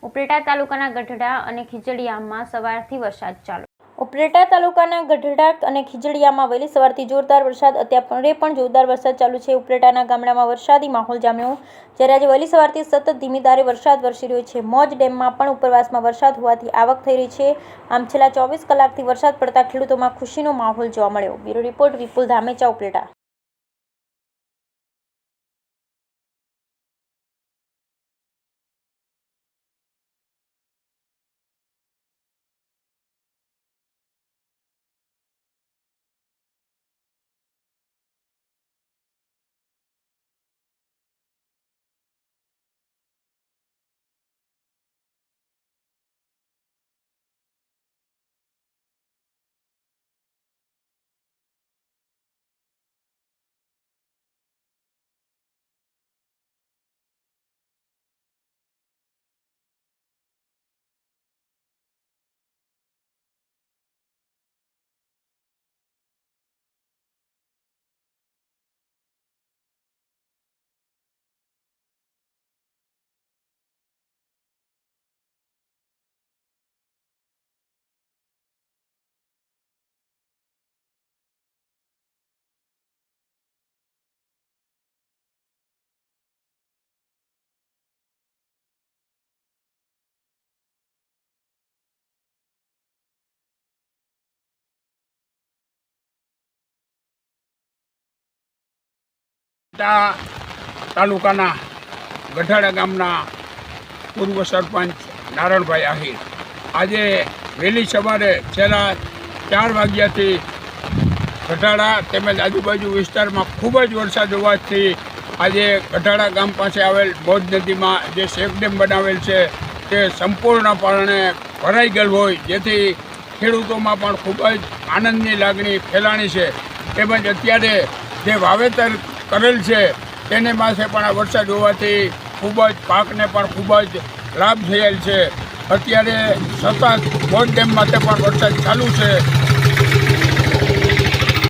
ઉપલેટા તાલુકાના ગઢડા અને ખીજડીયામાં સવારથી વરસાદ ચાલુ. ઉપલેટા તાલુકાના ગઢડા અને ખીજડીયામાં વહેલી સવારથી જોરદાર વરસાદ, અત્યારે પણ જોરદાર વરસાદ ચાલુ છે. ઉપલેટાના ગામડામાં વરસાદી માહોલ જામ્યો, જ્યારે આજે વહેલી સવારથી સતત ધીમી ધારે વરસાદ વરસી રહ્યો છે. મોજ ડેમમાં પણ ઉપરવાસમાં વરસાદ હોવાથી આવક થઈ રહી છે. આમ છેલ્લા 24 કલાકથી વરસાદ પડતા ખેડૂતોમાં ખુશીનો માહોલ જોવા મળ્યો. બ્યુરો રિપોર્ટ વિપુલ ધામેચા, ઉપલેટા. તાલુકાના ગઢડા ગામના પૂર્વ સરપંચ નારણભાઈ આહિર આજે વહેલી સવારે છેલ્લા 4 વાગ્યાથી ગઢડા તેમજ આજુબાજુ વિસ્તારમાં ખૂબ જ વરસાદ હોવાથી આજે ગઢડા ગામ પાસે આવેલ મોજ નદીમાં જે શેક ડેમ બનાવેલ છે તે સંપૂર્ણપણે ભરાઈ ગયેલ હોય, જેથી ખેડૂતોમાં પણ ખૂબ જ આનંદની લાગણી ફેલાણી છે. તેમજ અત્યારે જે વાવેતર કરેલ છે તેને પાસે પણ આ વરસાદ હોવાથી ખૂબ જ પાકને પણ ખૂબ જ લાભ થયેલ છે. અત્યારે સતત મોજ ડેમ માટે પણ વરસાદ ચાલુ છે.